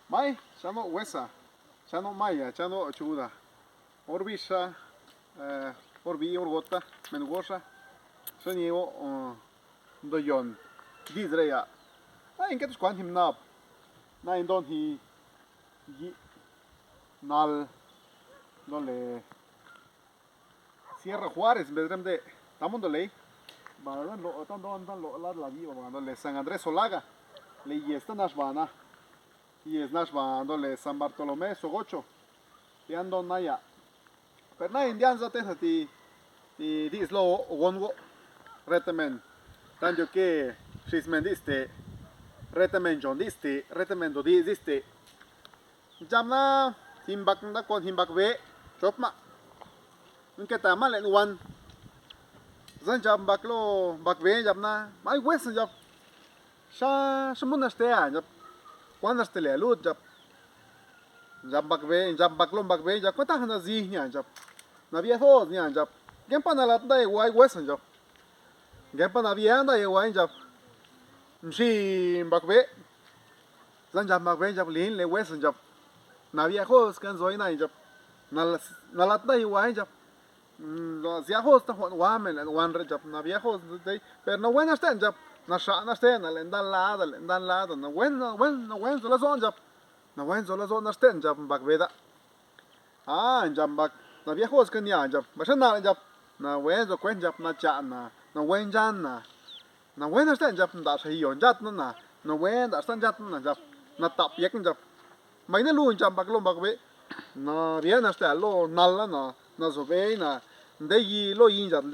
Mai, chano huesa, chano maya, chano chuda. Orbisa, orbi orgota, mengosa. Soniego doyon. Didreya. Na inket squan him nap. Na indon hi yi nal dole Sierra Juárez, bedrem de tamundo ley. Badan lo tan lo la viva dole San Andrés Solaga. Le yestan ashbana. Y es nashbandole San Bartolomé Sogocho. Y ando naya. Pero na indian za tensa ti islo gongo retemen. Tanto que shismen diste retemen jon diste retemen do diste. Jamna himbak na kon himbak we chopma. Nunca ta mal en wan. Zan jam baklo bakwe jamna. Mai wes jam. Sha munaste jam. Cuando este le alut jap jap baklon bakbe jap kwata hana zi nya jap na via ho nya jap gempa na lat dai wai wesan jap gempa na via dai wai jap msi bakbe zan jap bakbe jap lin le wesan jap na via ho skan zoi na jap na lat dai wai jap lo zia ho sta wa men wan re jap na via ho dai pero no buena sten jap na sha na sten na len dan la na wen so la zon jap na wen so la zon na sten jap bak veda jam bak na viejos kan ya jap ba na jap na wen so kwen jap na cha na wen jan na wen na sten jap da sa yon jat na wen da sten jat na jap na tap yek jap mai na lu jam bak lo bak ve na bien na sten lo nal na so ve na de yi lo yin jap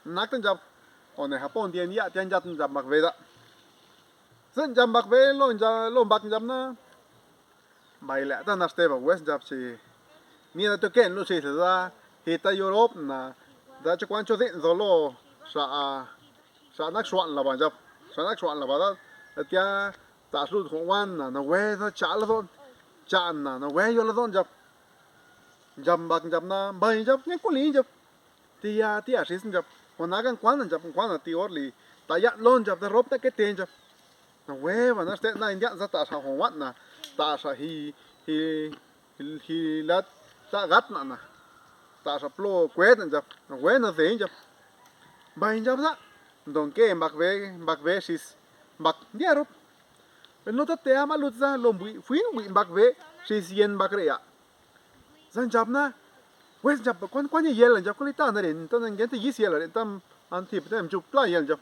nak tan jap on Japón tiene ya tiene ya jambak veda sen jambak ve lo bak jam na baila ta na steba west jab si ni na to ken lo si da hita Europe na da cho kwancho din zolo sa nak swan la ba jab sa nak swan la ba da tia ta su ko wan na we na cha la don cha na we yo la don jab jambak jab na bai jab ne ko li jab tia si jab Onagan kwan jap kwan ti orli ta ya lon jap da rop ta ke ten jap na we va na ste na india za ta sa ho wat na ta sa hi lat ta gat na ta sa plo kwet jap na we na de jap ba jap da don ke bak ve sis bak dia rop pero no te ama lut za lo bui bak ve sis yen bak re ya zan jap na Wes jap kwan yel jap kulita na rin tan gente yis yel tam antip tem juk pla yel jap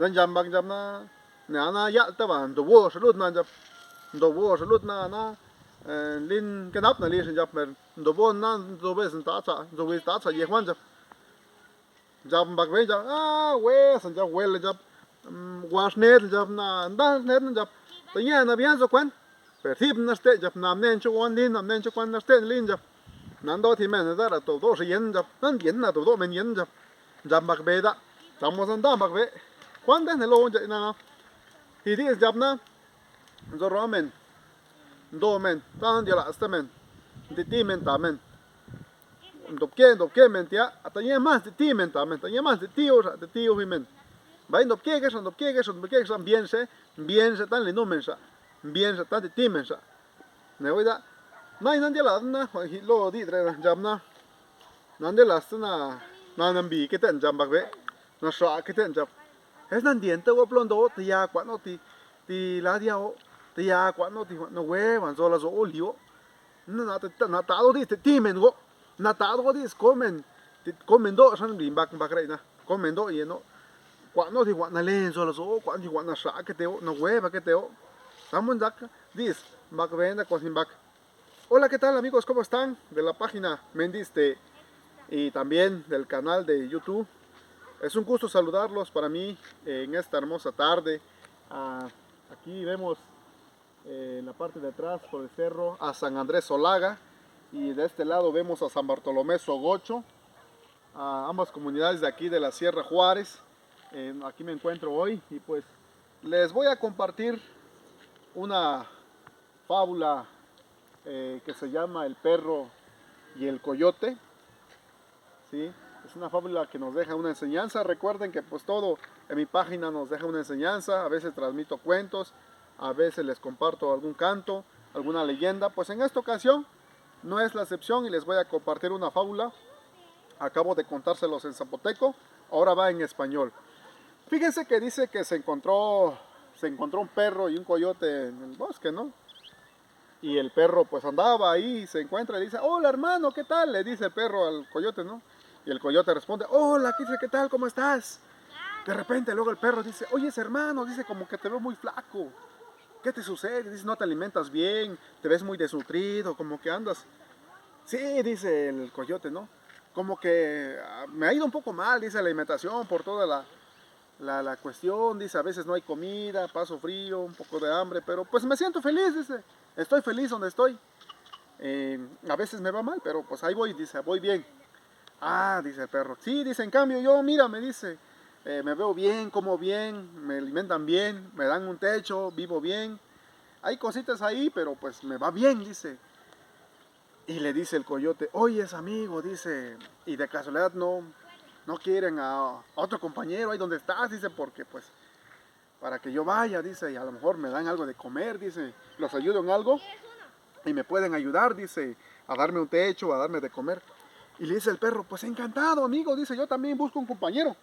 dan jam bak jam na ya ta ban do wo salut na jap do wo salut na lin kanap na li jap mer do wo na do bes ta cha ye kwan jap jam bak ve jap we san jap wel jap was net jap na net jap ta ya na bien so kwan per tip na ste jap nam nen chu on lin nam nen chu kwan na ste lin jap Nando thì mình ra là tổ sĩ yên chập nan biến là tổ mình yên chập chập bạc bê đó chập một sân đam bạc bê quan đến hello vậy nào thì chập na do rõ mình do mình tan đi là mình thì mình ta mình đột kê mình tia tại nhé mà thì mình ta mình tại nhé mà thì tiêu thì mình vậy đột kê cái son bien se tan lindo mình sa bien se tan thì mình sa này vậy đó nay nan dia la na hi lo di tre jam na nan dia la na nan bi ke ten jam bak ve na sha ke ten jam es nan dien te wo plon do ti ya kwa no ti la dia o ti ya kwa no ti no we wan zo la zo o lio na ta do di ti men go na ta do di komen do san bi bak re na komen do ye no kwa no ti kwa na len zo la zo kwa ti kwa na sha ke te o no we ba ke te o samun jak dis bak ve na ko sin bak. Hola, ¿qué tal amigos? ¿Cómo están? De la página Mendiste y también del canal de YouTube. Es un gusto saludarlos para mí en esta hermosa tarde. Aquí vemos en la parte de atrás por el cerro a San Andrés Solaga y de este lado vemos a San Bartolomé Sogocho, a ambas comunidades de aquí de la Sierra Juárez. Aquí me encuentro hoy y pues les voy a compartir una fábula que se llama El perro y el coyote. ¿Sí? Es una fábula que nos deja una enseñanza. Recuerden que pues todo en mi página nos deja una enseñanza. A veces transmito cuentos, a veces les comparto algún canto, alguna leyenda. Pues en esta ocasión no es la excepción y les voy a compartir una fábula. Acabo de contárselos en zapoteco, ahora va en español. Fíjense que dice que se encontró un perro y un coyote en el bosque, ¿no? Y el perro pues andaba ahí, se encuentra y dice, hola hermano, ¿qué tal? Le dice el perro al coyote, ¿no? Y el coyote responde, hola, ¿qué tal? ¿Cómo estás? De repente luego el perro dice, oye hermano, dice como que te veo muy flaco. ¿Qué te sucede? Dice, no te alimentas bien, te ves muy desnutrido, como que andas. Sí, dice el coyote, ¿no? Como que me ha ido un poco mal, dice la alimentación por toda la cuestión, dice, a veces no hay comida, paso frío, un poco de hambre, pero pues me siento feliz, dice, estoy feliz donde estoy. A veces me va mal, pero pues ahí voy, dice, voy bien. Ah, dice el perro, sí, dice, en cambio yo, mira, me dice, me veo bien, como bien, me alimentan bien, me dan un techo, vivo bien. Hay cositas ahí, pero pues me va bien, dice. Y le dice el coyote, oye, es amigo, dice, y de casualidad no quieren a otro compañero ahí donde estás, dice, porque pues para que yo vaya, dice, y a lo mejor me dan algo de comer, dice, los ayudo en algo y me pueden ayudar, dice, a darme un techo, a darme de comer. Y le dice el perro, pues encantado, amigo, dice, yo también busco un compañero.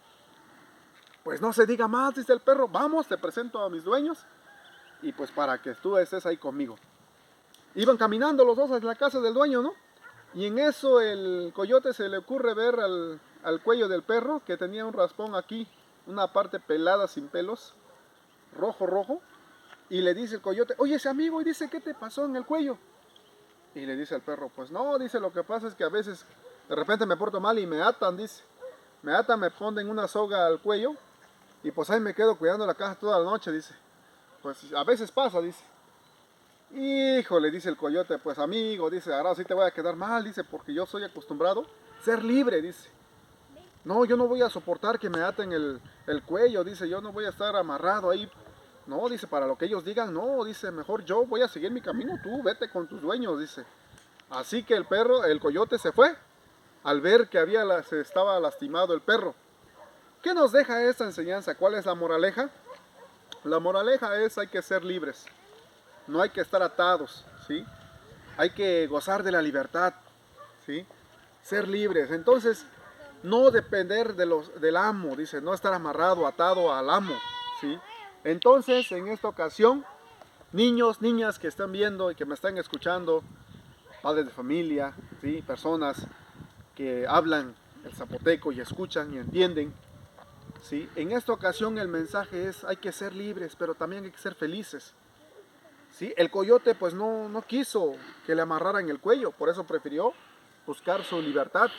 Pues no se diga más, dice el perro, vamos, te presento a mis dueños y pues para que tú estés ahí conmigo. Iban caminando los dos hacia la casa del dueño, ¿no? Y en eso el coyote se le ocurre ver al cuello del perro que tenía un raspón aquí, una parte pelada sin pelos, rojo. Y le dice el coyote, oye ese amigo, y dice, ¿qué te pasó en el cuello? Y le dice el perro, pues no, dice, lo que pasa es que a veces de repente me porto mal y me atan, dice. Me atan, me ponen una soga al cuello y pues ahí me quedo cuidando la casa toda la noche, dice. Pues a veces pasa, dice. Híjole, dice el coyote, pues amigo, dice, ahora sí te voy a quedar mal, dice, porque yo soy acostumbrado a ser libre, dice. No, yo no voy a soportar que me aten el cuello, dice, yo no voy a estar amarrado ahí. No, dice, para lo que ellos digan, no, dice, mejor yo voy a seguir mi camino, tú vete con tus dueños, dice. Así que el coyote se fue al ver que se estaba lastimado el perro. ¿Qué nos deja esta enseñanza? ¿Cuál es la moraleja? La moraleja es hay que ser libres. No hay que estar atados, ¿sí? Hay que gozar de la libertad, ¿sí? Ser libres. Entonces, no depender del amo, dice, no estar amarrado, atado al amo, ¿sí? Entonces, en esta ocasión, niños, niñas que están viendo y que me están escuchando, padres de familia, ¿sí? Personas que hablan el zapoteco y escuchan y entienden, ¿sí? En esta ocasión el mensaje es, hay que ser libres, pero también hay que ser felices. ¿Sí? El coyote pues no quiso que le amarraran el cuello, por eso prefirió buscar su libertad,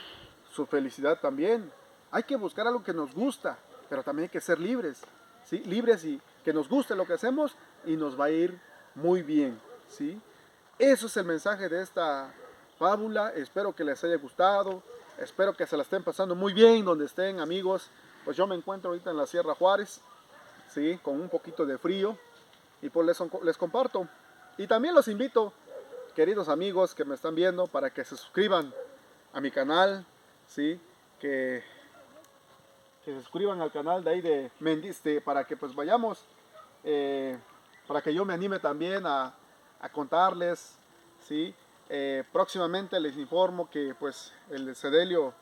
su felicidad también. Hay que buscar algo que nos gusta, pero también hay que ser libres, ¿sí? Libres y que nos guste lo que hacemos y nos va a ir muy bien, ¿sí? Eso es el mensaje de esta fábula, espero que les haya gustado, espero que se la estén pasando muy bien donde estén, amigos. Pues yo me encuentro ahorita en la Sierra Juárez, ¿sí? Con un poquito de frío, y pues les comparto. Y también los invito, queridos amigos que me están viendo, para que se suscriban a mi canal, ¿sí? Que se suscriban al canal de ahí de Mendiste, para que pues vayamos, para que yo me anime también a contarles, ¿sí? Próximamente les informo que pues el Cedelio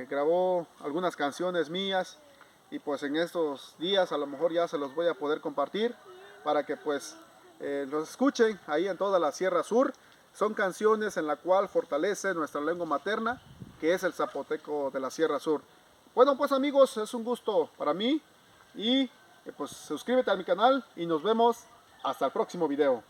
grabó algunas canciones mías y pues en estos días a lo mejor ya se los voy a poder compartir para que pues los escuchen ahí en toda la Sierra Sur. Son canciones en la cual fortalece nuestra lengua materna, que es el zapoteco de la Sierra Sur. Bueno pues amigos, es un gusto para mí y pues suscríbete a mi canal y nos vemos hasta el próximo video.